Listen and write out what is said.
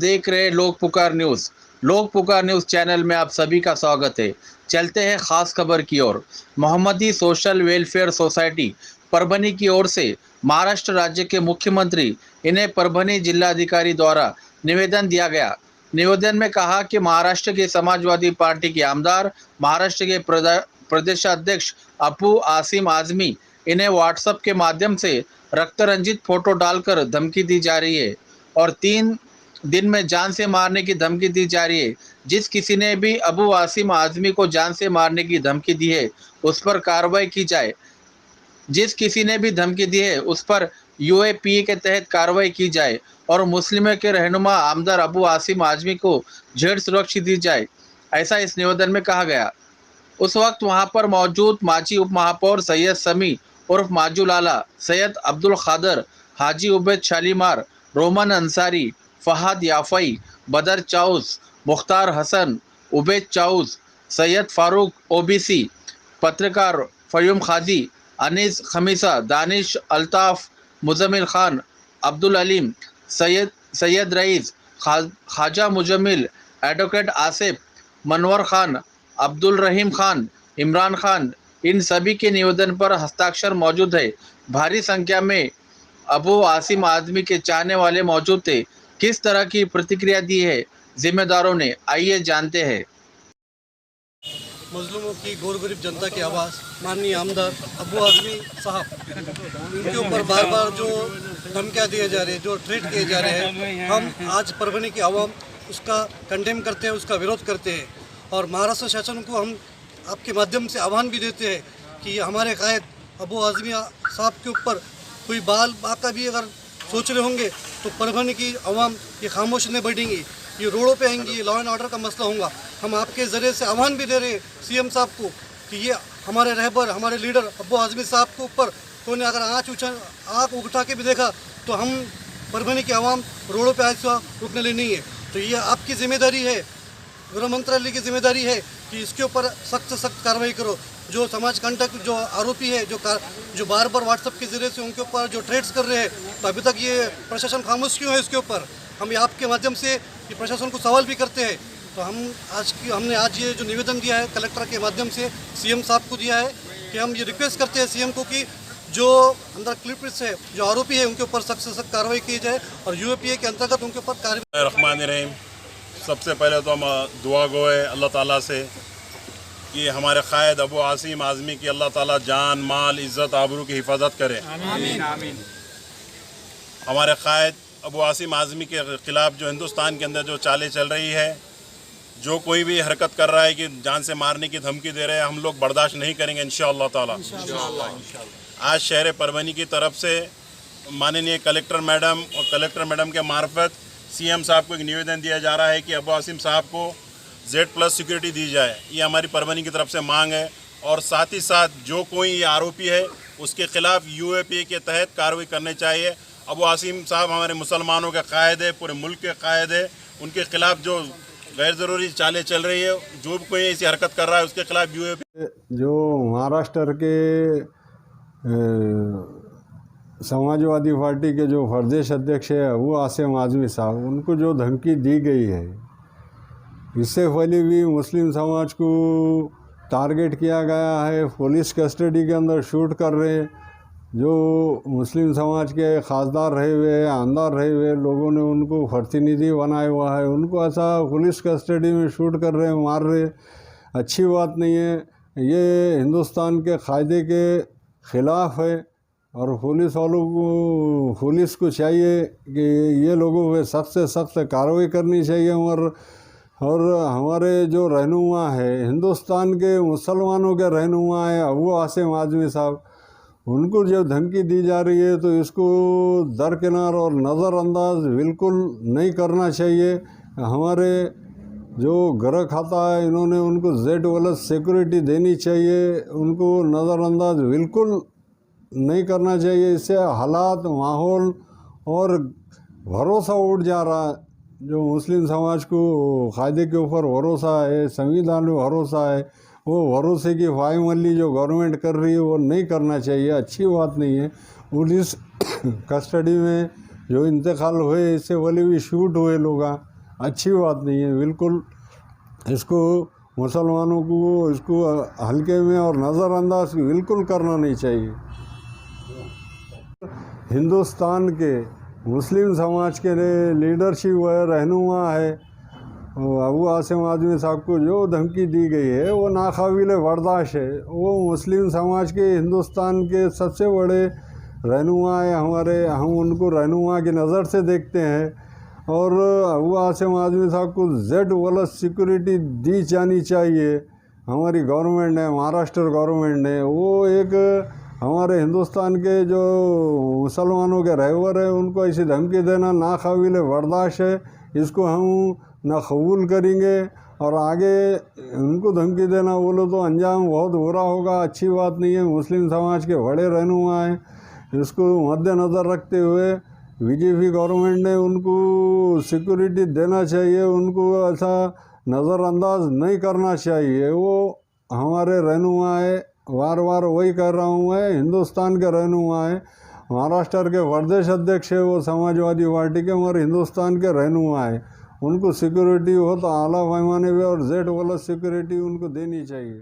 देख रहे हैं लोक पुकार न्यूज़। लोक पुकार न्यूज़ चैनल में आप सभी का स्वागत है। चलते हैं खास खबर की ओर। मोहम्मदी सोशल वेलफेयर सोसाइटी परभनी की ओर से महाराष्ट्र राज्य के मुख्यमंत्री इन्हें परभनी जिलाधिकारी द्वारा निवेदन दिया गया। निवेदन में कहा कि महाराष्ट्र के समाजवादी पार्टी के आमदार, महाराष्ट्र के प्रदेशाध्यक्ष अबू आसिम आजमी इन्हें व्हाट्सएप के माध्यम से रक्त रंजित फोटो डालकर धमकी दी जा रही है और 3 दिन में जान से मारने की धमकी दी जा रही है। जिस किसी ने भी अबू आसिम आजमी को जान से मारने की धमकी दी है उस पर कार्रवाई की जाए। जिस किसी ने भी धमकी दी है उस पर यूएपीए के तहत कार्रवाई की जाए और मुस्लिमों के रहनुमा आमदार अबू आसिम आजमी को जेल सुरक्षा दी जाए, ऐसा इस निवेदन में कहा गया। उस वक्त वहां पर मौजूद माजी उप महापौर सैयद समी उर्फ माजू लाला, सैयद अब्दुल खादर, हाजी उबैद शालीमार, रोमन अंसारी, फहाद याफई, बदर चाउस, मुख्तार हसन, उबैद चाउस, सैयद फारूक ओबीसी, पत्रकार फयूम खादी, अनीस खमीसा, दानिश अल्ताफ, मुजम्मिल खान, अब्दुल अलीम, सैयद रईस, ख्वाजा मुजम्मिल, एडवोकेट आसिफ, मनवर खान, अब्दुल रहीम खान, इमरान खान, इन सभी के निवेदन पर हस्ताक्षर मौजूद है। भारी संख्या में अबू आसिम आदमी के चाहने वाले मौजूद थे। किस तरह की प्रतिक्रिया दी है जिम्मेदारों ने, आइए जानते हैं। मजलूमों की गौर गरीब जनता की आवाज़ माननीय आमदार अबू आजमी साहब, इनके ऊपर बार बार जो धमकियाँ दिए जा रहे हैं, जो ट्रीट किए जा रहे हैं, हम आज परभनी की आवाम उसका कंडेम करते हैं, उसका विरोध करते हैं और महाराष्ट्र शासन को हम आपके माध्यम से आह्वान भी देते हैं कि हमारे कायद अबू आजमी साहब के ऊपर कोई बाल बाका भी अगर सोच रहे होंगे तो परभनी की आवाम ये खामोश नहीं बैठेंगी, ये रोडों पे आएंगी, ये लॉ एंड ऑर्डर का मसला होगा। हम आपके ज़रिए से आह्वान भी दे रहे हैं सीएम साहब को कि ये हमारे रहबर, हमारे लीडर अबू आजमी साहब के ऊपर कोई ने अगर आँख उठा के भी देखा तो हम परभनी की आवाम रोडों पे आज रुकने लिए नहीं है। तो ये आपकी जिम्मेदारी है, गृह मंत्रालय की जिम्मेदारी है कि इसके ऊपर सख्त से सख्त कार्रवाई करो। जो समाज कंटक जो आरोपी है, जो बार बार व्हाट्सएप के जरिए से उनके ऊपर जो थ्रेट्स कर रहे हैं, तो अभी तक ये प्रशासन खामोश क्यों है इसके ऊपर? हम आपके माध्यम से ये प्रशासन को सवाल भी करते हैं। तो हमने आज ये जो निवेदन दिया है कलेक्टर के माध्यम से सीएम साहब को दिया है कि हम ये रिक्वेस्ट करते हैं सीएम को कि जो अंदर क्लिप्स है, जो आरोपी है, उनके ऊपर सख्त से सख्त कार्रवाई की जाए और यूएपीए के अंतर्गत उनके ऊपर कार्रवाई। रहमान रहीम। सबसे पहले तो हम दुआ गो है अल्लाह ताला से कि हमारे क़ायद अबू आसिम आज़मी की अल्लाह ताला जान, माल, इज़्ज़त, आबरू की हिफाजत करे। आमीन आमीन। हमारे क़ायद अबू आसिम आज़मी के ख़िलाफ़ जो हिंदुस्तान के अंदर जो चालें चल रही है, जो कोई भी हरकत कर रहा है कि जान से मारने की धमकी दे रहे हैं, हम लोग बर्दाश्त नहीं करेंगे इंशाअल्लाह ताला। आज शहर परभनी की तरफ से माननीय कलेक्टर मैडम के मार्फत सीएम साहब को एक निवेदन दिया जा रहा है कि अबू आसिम साहब को Z+ सिक्योरिटी दी जाए। ये हमारी परभनी की तरफ से मांग है और साथ ही साथ जो कोई आरोपी है उसके खिलाफ यूएपीए के तहत कार्रवाई करनी चाहिए। अबू आसिम साहब हमारे मुसलमानों के कायद है, पूरे मुल्क के कायद है। उनके खिलाफ जो गैर ज़रूरी चालें चल रही है, जो भी कोई ऐसी हरकत कर रहा है उसके खिलाफ यूएपीए। जो महाराष्ट्र के समाजवादी पार्टी के जो प्रदेश अध्यक्ष है अबू आसिम आज़मी साहब, उनको जो धमकी दी गई है, इससे पहले भी मुस्लिम समाज को टारगेट किया गया है, पुलिस कस्टडी के अंदर शूट कर रहे हैं। जो मुस्लिम समाज के खासदार रहे हुए, आमदार रहे हुए लोगों ने उनको प्रतिनिधि बनाया हुआ है, उनको ऐसा पुलिस कस्टडी में शूट कर रहे हैं, मार रहे हैं। अच्छी बात नहीं है, ये हिंदुस्तान के कायदे के ख़िलाफ़ है और पुलिस को चाहिए कि ये लोगों पे सख्त से सख्त कार्रवाई करनी चाहिए। और हमारे जो रहनुमा है, हिंदुस्तान के मुसलमानों के रहनुमा है अबू आसिम आज़मी साहब, उनको जब धमकी दी जा रही है तो इसको दरकिनार और नज़रअंदाज बिल्कुल नहीं करना चाहिए। हमारे जो गृह खाता है, इन्होंने उनको Z+ सिक्योरिटी देनी चाहिए, उनको नज़रअंदाज बिल्कुल नहीं करना चाहिए। इससे हालात, माहौल और भरोसा उठ जा रहा है। जो मुस्लिम समाज को कायदे के ऊपर भरोसा है, संविधान में भरोसा है, वो भरोसे की पायमल्ली जो गवर्नमेंट कर रही है वो नहीं करना चाहिए, अच्छी बात नहीं है। पुलिस कस्टडी में जो इंतकाल हुए, इससे पहले भी शूट हुए लोग, अच्छी बात नहीं है। बिल्कुल इसको मुसलमानों को इसको हल्के में और नज़रअंदाज बिल्कुल करना नहीं चाहिए। हिंदुस्तान के मुस्लिम समाज के लीडरशिप व रहनुमा है अबू आसिम आज़मी साहब को जो धमकी दी गई है वो नाकाबिल बर्दाश्त है। वो मुस्लिम समाज के हिंदुस्तान के सबसे बड़े रहनुमा है हमारे, हम उनको रहनुमा की नज़र से देखते हैं। और अबू आसिम आज़मी साहब को Z+ सिक्योरिटी दी जानी चाहिए। हमारी गवर्नमेंट ने, महाराष्ट्र गवर्नमेंट ने, वो एक हमारे हिंदुस्तान के जो मुसलमानों के रहबर हैं उनको ऐसी धमकी देना नाकाबिल बर्दाश्त है। इसको हम ना कबूल करेंगे और आगे उनको धमकी देना बोलो तो अंजाम बहुत बुरा होगा, अच्छी बात नहीं है। मुस्लिम समाज के बड़े रहनुमा हैं, इसको मद्देनज़र रखते हुए बीजेपी गवर्नमेंट ने उनको सिक्योरिटी देना चाहिए, उनको ऐसा नज़रअंदाज नहीं करना चाहिए। वो हमारे रहनुमा है, बार बार वही कर रहा हूँ मैं, हिंदुस्तान के रहनुमा है। महाराष्ट्र के प्रदेश अध्यक्ष है वो समाजवादी पार्टी के, और हिंदुस्तान के रहनुमा है। उनको सिक्योरिटी बहुत आला पैमाने पे और Z+ सिक्योरिटी उनको देनी चाहिए।